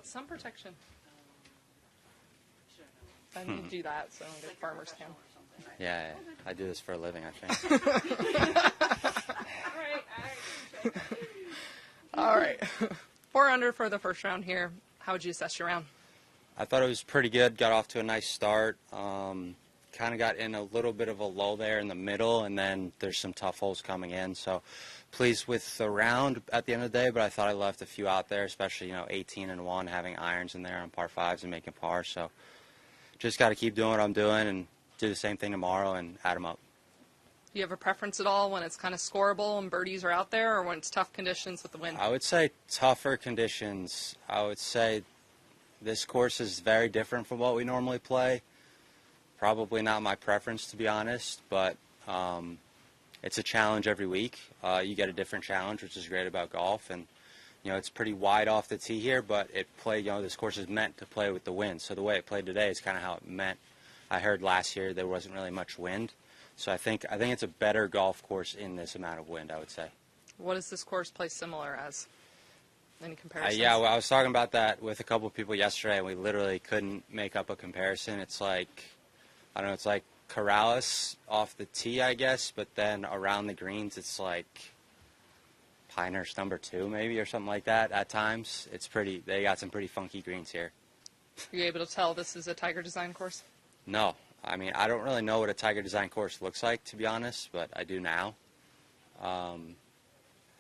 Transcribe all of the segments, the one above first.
Sun protection. I need to do that so I don't get farmer's tan. Yeah, I do this for a living, I think. All right. 4 under for the first round here. How would you assess your round? I thought it was pretty good. Got off to a nice start. Kind of got in a little bit of a lull there in the middle, and then there's some tough holes coming in. So pleased with the round at the end of the day, but I thought I left a few out there, especially 18 and 1, having irons in there on par 5s and making par. So just got to keep doing what I'm doing and do the same thing tomorrow and add them up. Do you have a preference at all when it's kind of scoreable and birdies are out there, or when it's tough conditions with the wind? I would say tougher conditions. I would say this course is very different from what we normally play. Probably not my preference, to be honest, but it's a challenge every week. You get a different challenge, which is great about golf. And it's pretty wide off the tee here, but this course is meant to play with the wind. So the way it played today is kind of how it meant. I heard last year there wasn't really much wind. So I think it's a better golf course in this amount of wind, I would say. What does this course play similar as? Any comparisons? Yeah, well, I was talking about that with a couple of people yesterday, and we literally couldn't make up a comparison. It's like, I don't know, it's like Corrales off the tee, I guess, but then around the greens, it's like Pinehurst number 2 maybe or something like that at times. They got some pretty funky greens here. Are you able to tell this is a Tiger design course? No. I mean, I don't really know what a Tiger design course looks like, to be honest, but I do now.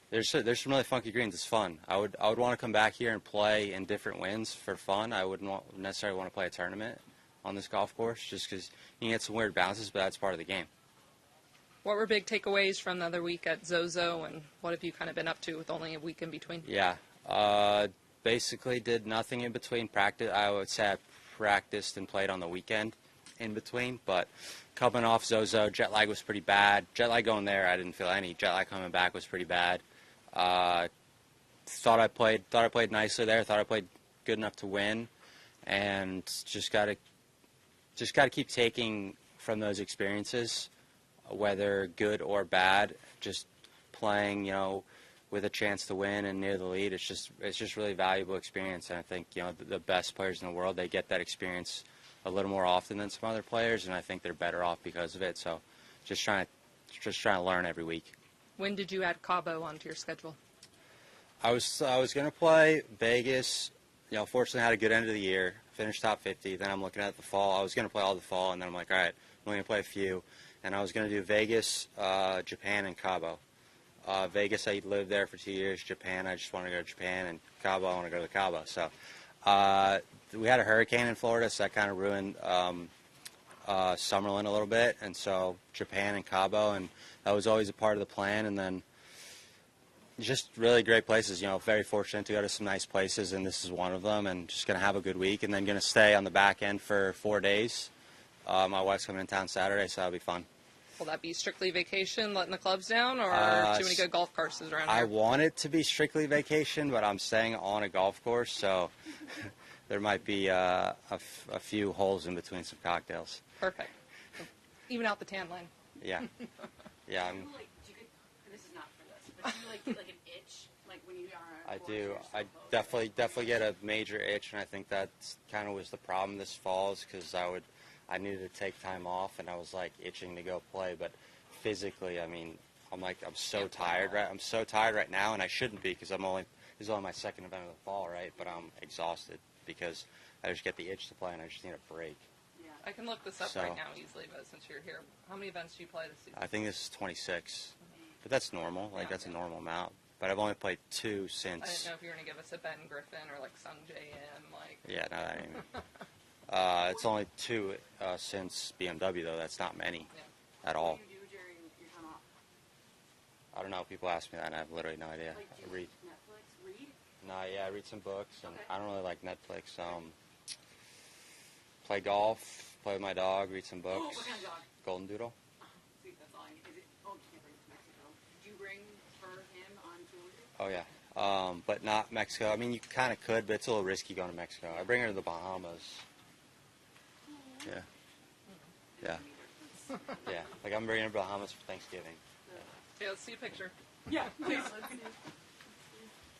There's some really funky greens. It's fun. I would want to come back here and play in different winds for fun. I wouldn't necessarily want to play a tournament on this golf course just because you can get some weird bounces, but that's part of the game. What were big takeaways from the other week at Zozo, and what have you kind of been up to with only a week in between? Yeah. Basically did nothing in between practice. I would say I practiced and played on the weekend in between, but coming off Zozo, jet lag was pretty bad. Jet lag going there, I didn't feel any. Jet lag coming back was pretty bad. Thought I played nicely there. Thought I played good enough to win, and just gotta keep taking from those experiences, whether good or bad. Just playing, with a chance to win and near the lead. It's just really valuable experience, and I think the best players in the world, they get that experience a little more often than some other players, and I think they're better off because of it. So, just trying to learn every week. When did you add Cabo onto your schedule? I was going to play Vegas. Fortunately, I had a good end of the year. Finished top 50. Then I'm looking at the fall. I was going to play all the fall, and then I'm like, all right, I'm going to play a few. And I was going to do Vegas, Japan, and Cabo. Vegas, I lived there for 2 years. Japan, I just want to go to Japan, and Cabo, I want to go to Cabo. So we had a hurricane in Florida, so that kind of ruined Summerlin a little bit, and so Japan and Cabo, and that was always a part of the plan. And then just really great places. Very fortunate to go to some nice places, and this is one of them. And just gonna have a good week, and then gonna stay on the back end for 4 days. My wife's coming in town Saturday, so that'll be fun. Will that be strictly vacation, letting the clubs down, or too many good golf courses around here? I want it to be strictly vacation, but I'm staying on a golf course, so there might be a few holes in between some cocktails. Perfect. Even out the tan line. Yeah. Yeah. This is not for this, but do you get an itch when you are? I do. I definitely get a major itch, and I think that kind of was the problem this fall, is because I needed to take time off, and I was itching to go play, but physically, I'm so tired. Right, I'm so tired right now, and I shouldn't be, because this is only my second event of the fall, right? But I'm exhausted because I just get the itch to play, and I just need a break. Yeah. I can look this up right now easily, but since you're here, how many events do you play this season? I think this is 26, but that's normal. That's a normal amount. But I've only played 2 since. I didn't know if you were going to give us a Ben Griffin or Sung J.M. Yeah, no, that ain't. It's only 2 since BMW, though. That's not many at all. What do you do during your time off? I don't know. People ask me that, and I have literally no idea. Do you I read. Netflix? Read? No, yeah, I read some books, and I don't really like Netflix. Play golf, play with my dog, read some books. Oh, what kind of dog? Golden Doodle. Sweet, that's all I need. You can't bring it to Mexico. Did you bring him on tour? Oh, yeah. But not Mexico. You kind of could, but it's a little risky going to Mexico. I bring her to the Bahamas. Yeah. Yeah. Yeah. I'm bringing her to Bahamas for Thanksgiving. Yeah, let's see a picture. Yeah, please. Let's see.